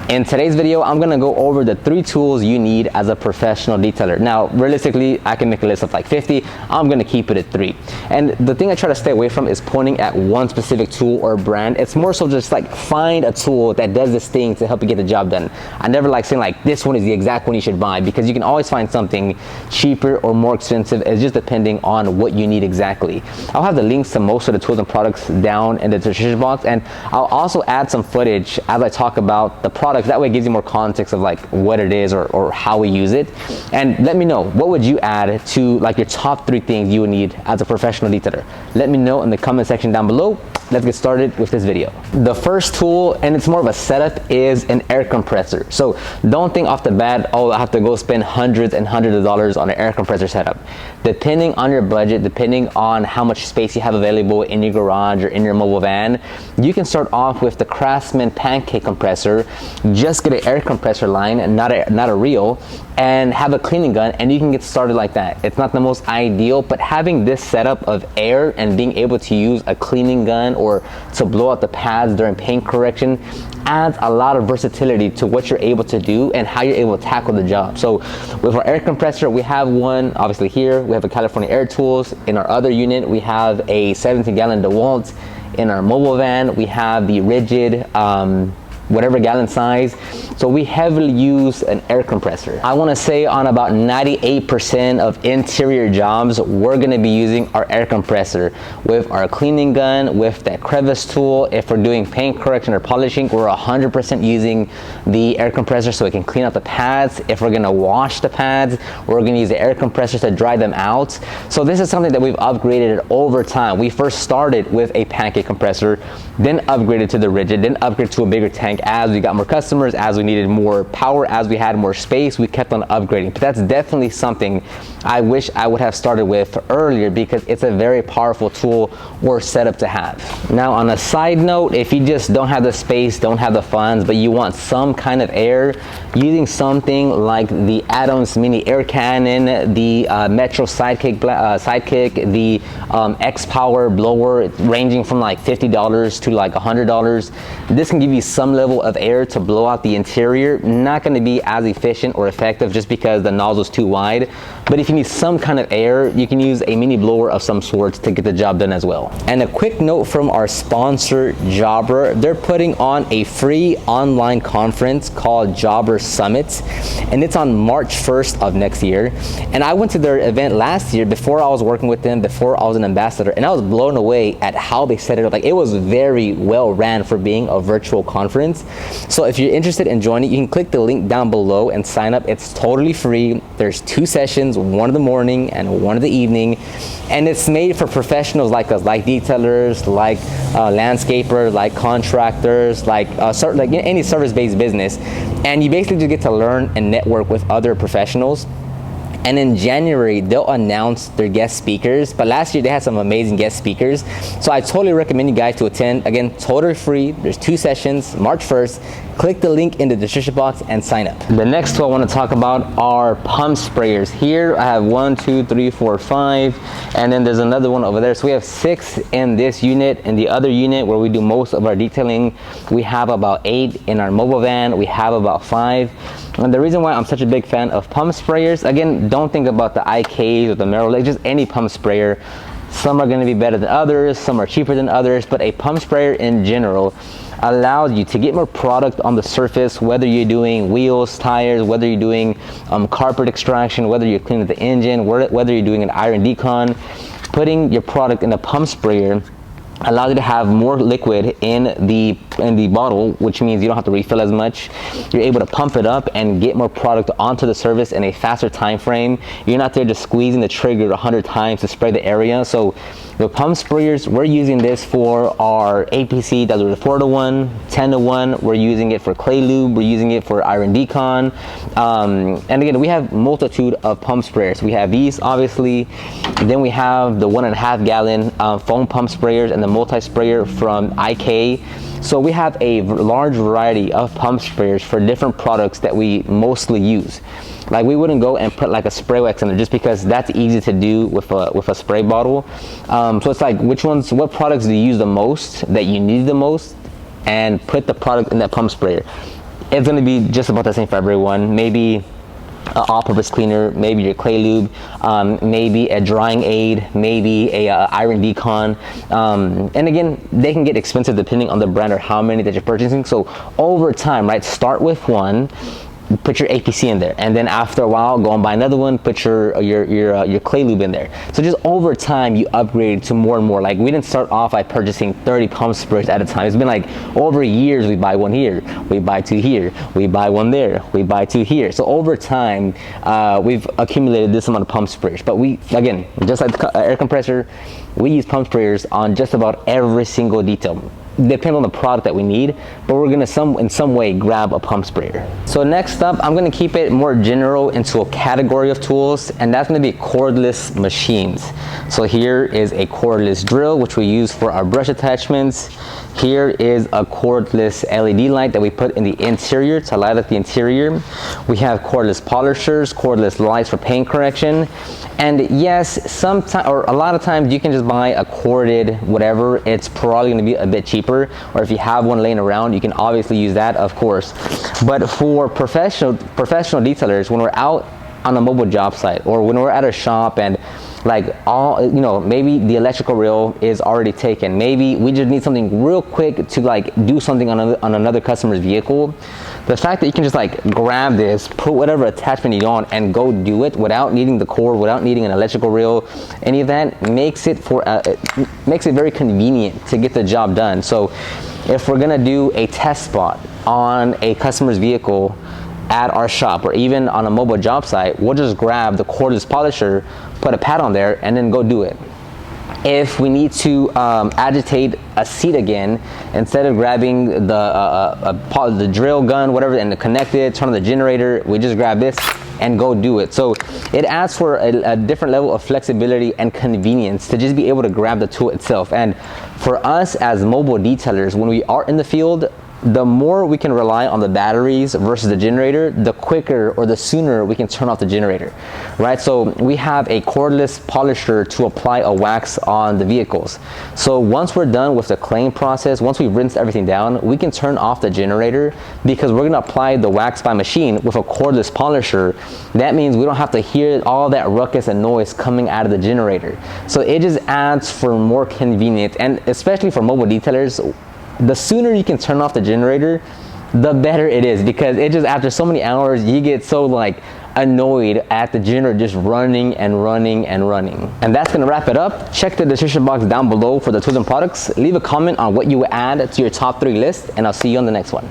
In today's video, I'm gonna go over the 3 tools you need as a professional detailer. Now, realistically, I can make a list of like 50. I'm gonna keep it at 3. And the thing I try to stay away from is pointing at one specific tool or brand. It's more so just like find a tool that does this thing to help you get the job done. I never like saying like this one is the exact one you should buy, because you can always find something cheaper or more expensive. It's just depending on what you need exactly. I'll have the links to most of the tools and products down in the description box, and I'll also add some footage as I talk about the product. That way it gives you more context of like what it is or how we use it. And let me know, what would you add to like your top 3 things you would need as a professional detailer? Let me know in the comment section down below. Let's get started with this video. The first tool, and it's more of a setup, is an air compressor. So don't think off the bat, oh, I have to go spend hundreds and hundreds of dollars on an air compressor setup. Depending on your budget, depending on how much space you have available in your garage or in your mobile van, you can start off with the Craftsman pancake compressor. Just get an air compressor line and not a reel, and have a cleaning gun, and you can get started like that. It's not the most ideal, but having this setup of air and being able to use a cleaning gun or to blow out the pads during paint correction adds a lot of versatility to what you're able to do and how you're able to tackle the job. So with our air compressor, we have one obviously here. We have a California Air Tools. In our other unit, we have a 17-gallon DeWalt. In our mobile van, we have the rigid whatever gallon size. So we heavily use an air compressor. I want to say on about 98% of interior jobs, we're going to be using our air compressor with our cleaning gun, with that crevice tool. If we're doing paint correction or polishing, we're 100% using the air compressor so it can clean out the pads. If we're going to wash the pads, we're going to use the air compressor to dry them out. So this is something that we've upgraded over time. We first started with a pancake compressor, then upgraded to the rigid, then upgraded to a bigger tank. As we got more customers, as we needed more power, as we had more space, we kept on upgrading. But that's definitely something I wish I would have started with earlier, because it's a very powerful tool or setup to have. Now, on a side note, if you just don't have the space, don't have the funds, but you want some kind of air, using something like the Adams Mini Air Cannon, the Metro Sidekick, the X-Power blower, ranging from like $50 to like $100. This can give you some level of air to blow out the interior. Not going to be as efficient or effective just because the nozzle's too wide, but if you need some kind of air, you can use a mini blower of some sort to get the job done as well. And a quick note from our sponsor Jobber, they're putting on a free online conference called Jobber Summit, and it's on March 1st of next year. And I went to their event last year before I was working with them, before I was an ambassador, and I was blown away at how they set it up. Like, it was very well ran for being a virtual conference. So if you're interested in joining, you can click the link down below and sign up. It's totally free. There's 2 sessions, one in the morning and one in the evening, and it's made for professionals like us, like detailers, like landscapers, like contractors, like any service-based business. And you basically just get to learn and network with other professionals. And in January, they'll announce their guest speakers. But last year, they had some amazing guest speakers. So I totally recommend you guys to attend. Again, totally free. There's 2 sessions, March 1st. Click the link in the description box and sign up. The next tool I want to talk about are pump sprayers. Here I have 1, 2, 3, 4, 5, and then there's another one over there. So we have 6 in this unit. In the other unit where we do most of our detailing, we have about 8. In our mobile van, we have about 5. And the reason why I'm such a big fan of pump sprayers, again, don't think about the IKs or the Merrill, just any pump sprayer. Some are going to be better than others, some are cheaper than others, but a pump sprayer in general allows you to get more product on the surface, whether you're doing wheels, tires, whether you're doing carpet extraction, whether you're cleaning the engine, whether you're doing an iron decon. Putting your product in a pump sprayer allows you to have more liquid in the bottle, which means you don't have to refill as much. You're able to pump it up and get more product onto the surface in a faster time frame. You're not there just squeezing the trigger 100 times to spray the area. So the pump sprayers, we're using this for our APC, that's the 4-to-1, 10-to-1. We're using it for clay lube. We're using it for iron decon. And again, we have multitude of pump sprayers. We have these, obviously. Then we have the 1.5 gallon foam pump sprayers and the multi-sprayer from IK. So we have a large variety of pump sprayers for different products that we mostly use. Like, we wouldn't go and put like a spray wax in there just because that's easy to do with a spray bottle. So it's like, what products do you use the most, that you need the most, and put the product in that pump sprayer. it's gonna be just about the same for everyone. Maybe an all-purpose cleaner, maybe your clay lube, maybe a drying aid, maybe a iron decon, and again, they can get expensive depending on the brand or how many that you're purchasing. So over time, right, start with one, put your APC in there, and then after a while go and buy another one, put your clay lube in there. So just over time you upgrade to more and more. Like, we didn't start off by purchasing 30 pump sprayers at a time. It's been like over years. We buy one here, we buy two here, we buy one there, we buy two here. So over time we've accumulated this amount of pump sprayers. But we, again, just like the air compressor, we use pump sprayers on just about every single detail. Depend on the product that we need, but we're gonna in some way grab a pump sprayer. So next up, I'm gonna keep it more general into a category of tools, and that's gonna be cordless machines. So here is a cordless drill, which we use for our brush attachments. Here is a cordless LED light that we put in the interior to light up the interior. We have cordless polishers, cordless lights for paint correction. And yes, sometimes, or a lot of times, you can just buy a corded whatever. It's probably gonna be a bit cheaper, or if you have one laying around, you can obviously use that, of course. But for professional detailers, when we're out on a mobile job site, or when we're at a shop and like maybe the electrical reel is already taken, maybe we just need something real quick to like do something on another customer's vehicle. The fact that you can just like grab this, put whatever attachment you want, and go do it without needing the cord, without needing an electrical reel, any of that, makes it very convenient to get the job done. So if we're gonna do a test spot on a customer's vehicle at our shop, or even on a mobile job site, we'll just grab the cordless polisher, put a pad on there, and then go do it. If we need to agitate a seat again, instead of grabbing the drill gun, whatever, and connect it, turn on the generator, we just grab this and go do it. So it adds for a different level of flexibility and convenience to just be able to grab the tool itself. And for us as mobile detailers, when we are in the field, the more we can rely on the batteries versus the generator, the quicker or the sooner we can turn off the generator, right? So we have a cordless polisher to apply a wax on the vehicles. So once we're done with the cleaning process, once we've rinsed everything down, we can turn off the generator, because we're gonna apply the wax by machine with a cordless polisher. That means we don't have to hear all that ruckus and noise coming out of the generator. So it just adds for more convenience, and especially for mobile detailers, the sooner you can turn off the generator, the better it is, because it just, after so many hours, you get so like annoyed at the generator just running and running and running. And that's gonna wrap it up. Check the description box down below for the tools and products. Leave a comment on what you would add to your top 3 list, and I'll see you on the next one.